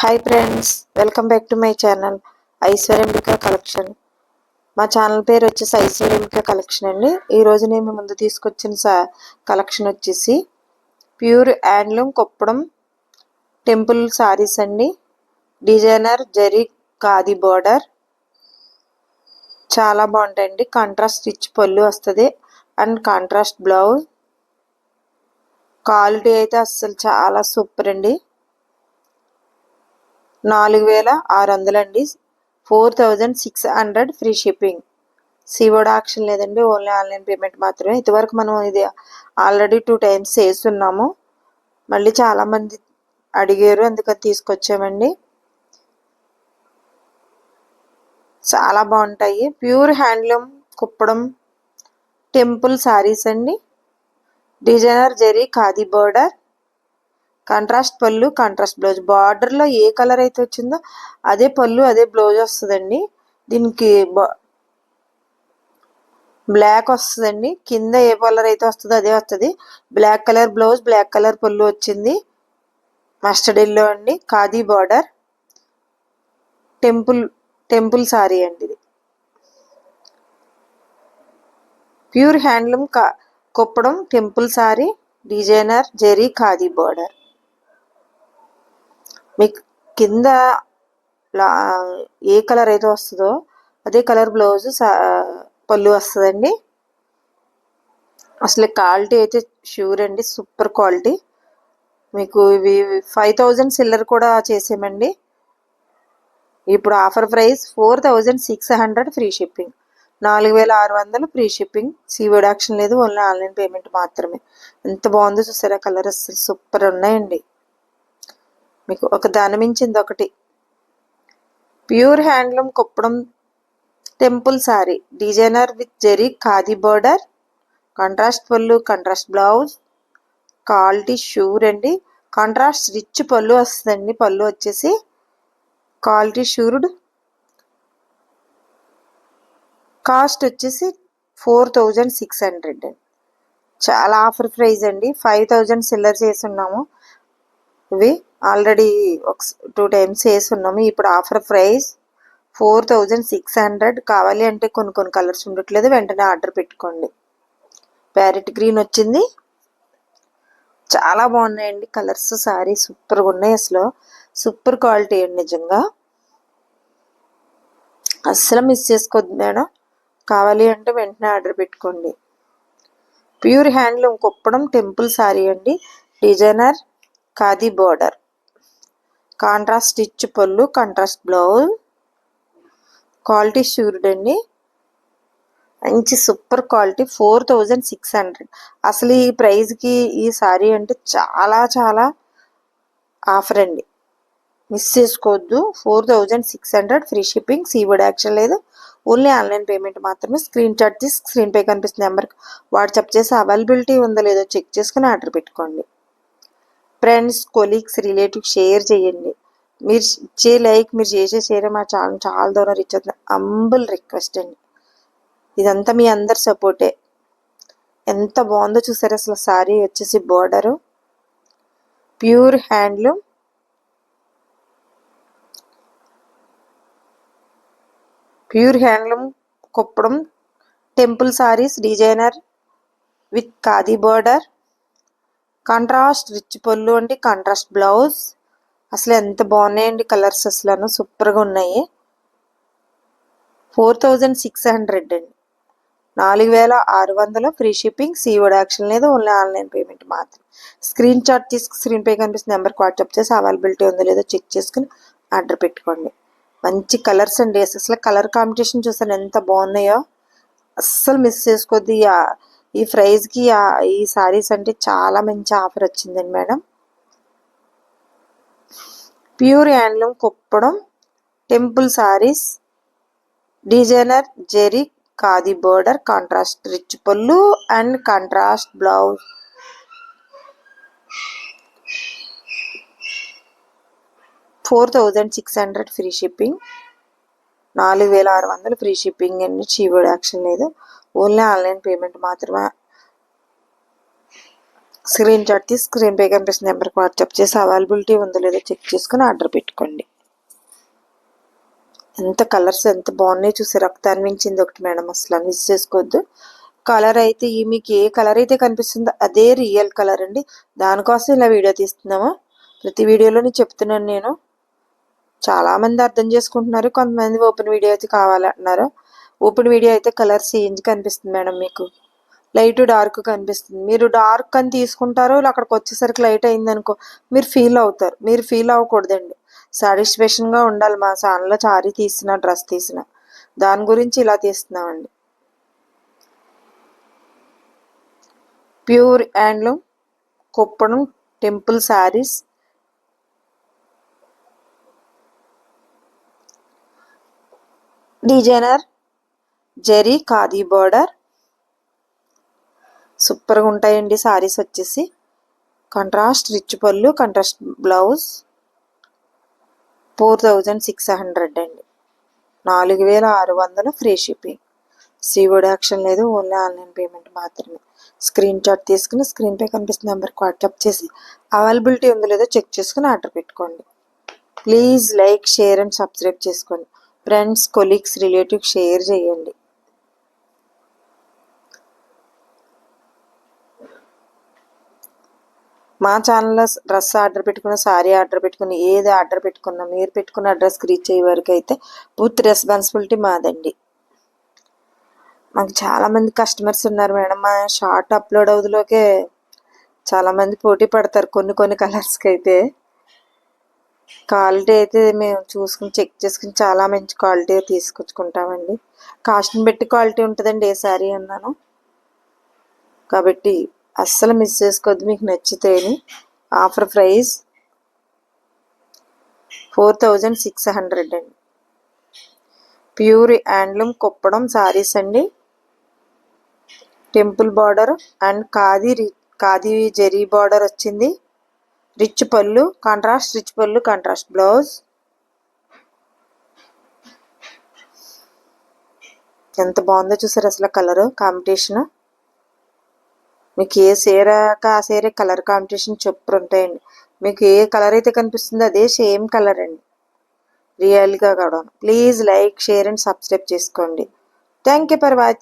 Hi friends, welcome back to my channel Aishwaryambika collection. మా channel పేరు వచ్చేసి ఐశ్వర్యంబిక కలెక్షన్ అండి. ఈరోజు నేను ముందు తీసుకొచ్చిన కలెక్షన్ వచ్చేసి ప్యూర్ హ్యాండ్లూమ్ కొప్పడం టెంపుల్ సారీస్ అండి. డిజైనర్ జరీ ఖాదీ బోర్డర్ చాలా బాగుంటాయండి. కాంట్రాస్ట్ స్టిచ్ పళ్ళు వస్తుంది అండ్ కాంట్రాస్ట్ బ్లౌజ్. క్వాలిటీ అయితే అస్సలు చాలా సూపర్ అండి. 4600 అండి. 4600 ఫ్రీ షిప్పింగ్. సీఓడి ఆప్షన్ లేదండి, ఓన్లీ ఆన్లైన్ పేమెంట్ మాత్రమే. ఇదివరకు మనం ఇది ఆల్రెడీ 2 టైమ్స్ చేస్తున్నాము. మళ్ళీ చాలామంది అడిగారు, అందుకని తీసుకొచ్చామండి. చాలా బాగుంటాయి. Pure handloom Kuppadam temple saris అండి. Designer zari khadi border, contrast పళ్ళు, కాంట్రాస్ట్ బ్లౌజ్. బార్డర్లో ఏ కలర్ అయితే వచ్చిందో అదే పళ్ళు అదే బ్లౌజ్ వస్తుందండి. దీనికి బ్లాక్ వస్తుందండి. కింద ఏ కలర్ అయితే వస్తుందో అదే వస్తుంది. Black colour blouse, black colour పళ్ళు వచ్చింది. మస్టర్డ్ ఎల్లో అండి. ఖాదీ బార్డర్ టెంపుల్ సారీ అండి. ఇది pure handloom Kuppadam temple sorry, designer zari khadi border. మీకు కింద ఏ కలర్ అయితే వస్తుందో అదే కలర్ బ్లౌజ్ పళ్ళు వస్తుందండి. అసలు క్వాలిటీ అయితే ష్యూర్ అండి, సూపర్ క్వాలిటీ. మీకు ఇవి 5000 సిల్లర్ కూడా చేసామండి. ఇప్పుడు offer price 4600 free shipping. 4600 free shipping. COD option లేదు, ఓన్లీ ఆన్లైన్ పేమెంట్ మాత్రమే. ఎంత బాగుందో చూసారా, కలర్ అసలు సూపర్ ఉన్నాయండి. మీకు ఒక దాని మించింది ఒకటి. Pure handloom Kuppadam temple sorry, designer with zari khadi border, contrast పళ్ళు, కాంట్రాస్ట్ బ్లౌజ్. క్వాలిటీ షూర్ అండి. కాంట్రాస్ట్ రిచ్ పళ్ళు వస్తుందండి. పళ్ళు వచ్చేసి క్వాలిటీ షూర్డ్. కాస్ట్ వచ్చేసి 4600 అండి. చాలా ఆఫర్ ప్రైస్ అండి. 5000 సిల్లర్ చేసి ఉన్నాము. ఇవి ఆల్రెడీ 2 టైమ్స్ వేసి ఉన్నాము. ఇప్పుడు ఆఫర్ ప్రైస్ 4600. కావాలి అంటే కొన్ని కలర్స్ ఉండట్లేదు, వెంటనే ఆర్డర్ పెట్టుకోండి. ప్యారెట్ గ్రీన్ వచ్చింది. చాలా బాగున్నాయండి కలర్స్. సారీ సూపర్గా ఉన్నాయి. అసలు సూపర్ క్వాలిటీ అండి నిజంగా. అస్సలు మిస్ చేసుకోవద్దు మేడం. కావాలి అంటే వెంటనే ఆర్డర్ పెట్టుకోండి. Pure handloom Kuppadam temple sari అండి. Designer khadi border, contrast stitch పళ్ళు, కాంట్రాస్ట్ బ్లౌజ్. క్వాలిటీ షూర్డ్ అండి. మంచి సూపర్ క్వాలిటీ. 4600. అసలు ఈ ప్రైస్కి ఈ సారీ అంటే చాలా చాలా ఆఫర్ అండి, మిస్ చేసుకోవద్దు. 4600 ఫ్రీ షిప్పింగ్. సీఓడి యాక్షన్ లేదు, ఓన్లీ ఆన్లైన్ పేమెంట్ మాత్రమే. స్క్రీన్ షాట్ తీసి స్క్రీన్ పై కనిపిస్తున్న నెంబర్కి వాట్సాప్ చేసి అవైలబిలిటీ ఉందో లేదో చెక్ చేసుకుని ఆర్డర్ పెట్టుకోండి. ఫ్రెండ్స్, కొలీగ్స్, రిలేటివ్స్ షేర్ చేయండి. మీరు ఇచ్చే లైక్, మీరు చేసే షేర్ మా ఛానల్ చాలా దూరం రీచ్ అవుతుంది. అంబుల్ రిక్వెస్ట్ అండి. ఇదంతా మీ అందరి సపోర్టే. ఎంత బాగుందో చూసారు అసలు. సారీ వచ్చేసి border pure handloom Kuppadam temple saris, designer with khadi border, contrast rich పళ్ళు అండి, కాంట్రాస్ట్ బ్లౌజ్. అసలు ఎంత బాగున్నాయండి కలర్స్, అసలు సూపర్గా ఉన్నాయి. 4600 అండి. 4600 ఫ్రీ షిప్పింగ్. సీఓడి యాక్షన్ లేదు, ఓన్లీ ఆన్లైన్ పేమెంట్ మాత్రం. స్క్రీన్ షాట్ తీసుకు స్క్రీన్ పై కనిపిస్తున్న నెంబర్కి వాట్సాప్ చేసి అవైలబిలిటీ ఉందో లేదో చెక్ చేసుకుని ఆర్డర్ పెట్టుకోండి. మంచి కలర్స్ అండి. అసలు కలర్ కాంబినేషన్ చూసాను ఎంత బాగున్నాయో. అస్సలు మిస్ చేసుకోవద్దు. ఈ ప్రైస్కి ఈ సారీస్ అంటే చాలా మంచి ఆఫర్ వచ్చిందండి madam. Pure handloom Kuppadam temple saris, designer zari khadi border, contrast rich పళ్ళు and contrast blouse. 4600 free shipping. 4600 free shipping అండి. సీఓడి యాక్షన్ లేదు, ఓన్లీ ఆన్లైన్ పేమెంట్ మాత్రమే. స్క్రీన్ షాట్ తీసి స్క్రీన్ పై కనిపిస్తున్న నెంబర్కి వాట్సాప్ చేసి అవైలబిలిటీ ఉందో లేదో చెక్ చేసుకుని ఆర్డర్ పెట్టుకోండి. ఎంత కలర్స్ ఎంత బాగున్నాయి చూసి రక్తాన్ని మించింది ఒకటి మేడం, అసలు మిస్ చేసుకోవద్దు. కలర్ అయితే మీకు ఏ కలర్ అయితే కనిపిస్తుందో అదే రియల్ కలర్ అండి. దానికోసం ఇలా వీడియో తీస్తున్నాము. ప్రతి వీడియోలోని చెప్తున్నాను నేను. చాలామంది అర్థం చేసుకుంటున్నారు, కొంతమంది ఓపెన్ వీడియో అయితే కావాలంటున్నారు. ఓపెన్ వీడియో అయితే కలర్ చేంజ్ కనిపిస్తుంది మేడం, మీకు లైట్ డార్క్ కనిపిస్తుంది. మీరు డార్క్ అని తీసుకుంటారు, అక్కడికి వచ్చేసరికి లైట్ అయిందనుకో మీరు ఫీల్ అవుతారు. మీరు ఫీల్ అవ్వకూడదండి, సాటిస్ఫాక్షన్గా ఉండాలి. మా ఛానల్లో సారీ తీసిన డ్రెస్ తీసిన దాని గురించి ఇలా తీస్తున్నామండి. Pure handloom Kuppadam temple saris, designer zari khadi border, సూపర్గా ఉంటాయండి శారీస్ వచ్చేసి. కాంట్రాస్ట్ రిచ్ పళ్ళు, కాంట్రాస్ట్ బ్లౌజ్. 4600 అండి, 4600 ఫ్రీ షిప్పింగ్. సీవుడ్ యాక్షన్ లేదు, ఓన్లీ ఆన్లైన్ పేమెంట్ మాత్రమే. స్క్రీన్ షాట్ తీసుకుని స్క్రీన్ పై కనిపిస్తున్న నెంబర్కి వాట్సాప్ చేసి అవైలబిలిటీ ఉందో లేదో చెక్ చేసుకుని ఆర్డర్ పెట్టుకోండి. Please like share and subscribe చేసుకోండి. ఫ్రెండ్స్ కొలీగ్స్ రిలేటివ్స్ షేర్ చేయండి. మా ఛానల్లో డ్రెస్ ఆర్డర్ పెట్టుకున్న, సారీ ఆర్డర్ పెట్టుకున్న, ఏది ఆర్డర్ పెట్టుకున్నా మీరు పెట్టుకున్న అడ్రస్కి రీచ్ అయ్యే వరకు అయితే పూర్తి రెస్పాన్సిబిలిటీ మాదండి. మాకు చాలామంది కస్టమర్స్ ఉన్నారు మేడం. మా షార్ట్ అప్లోడ్ అవుతులోకే చాలామంది పోటీ పడతారు కొన్ని కలర్స్కి అయితే. క్వాలిటీ అయితే మేము చూసుకుని చెక్ చేసుకుని చాలా మంచి క్వాలిటీ తీసుకొచ్చుకుంటామండి. కాస్ట్ని బట్టి క్వాలిటీ ఉంటుందండి ఏ శారీ అన్నాను. కాబట్టి అస్సలు మిస్ చేసుకోవద్దు. మీకు నచ్చితేని ఆఫర్ ప్రైస్ 4600 అండి. ప్యూర్ హ్యాండ్లూమ్ కుప్పడం శారీస్ అండి. Temple border and khadi zari border వచ్చింది. రిచ్ పళ్ళు, కాంట్రాస్ట్ రిచ్ పళ్ళు, కాంట్రాస్ట్ బ్లౌజ్. ఎంత బాగుందో చూసారు అసలు కలర్ కాంబినేషన్. మీకు ఏ చీర ఆ చీర కలర్ కాంబినేషన్ చెప్పులు ఉంటాయండి. మీకు ఏ కలర్ అయితే కనిపిస్తుందో అదే సేమ్ కలర్ అండి, రియల్గా కూడా. Please like share and subscribe చేసుకోండి. Thank you for watching.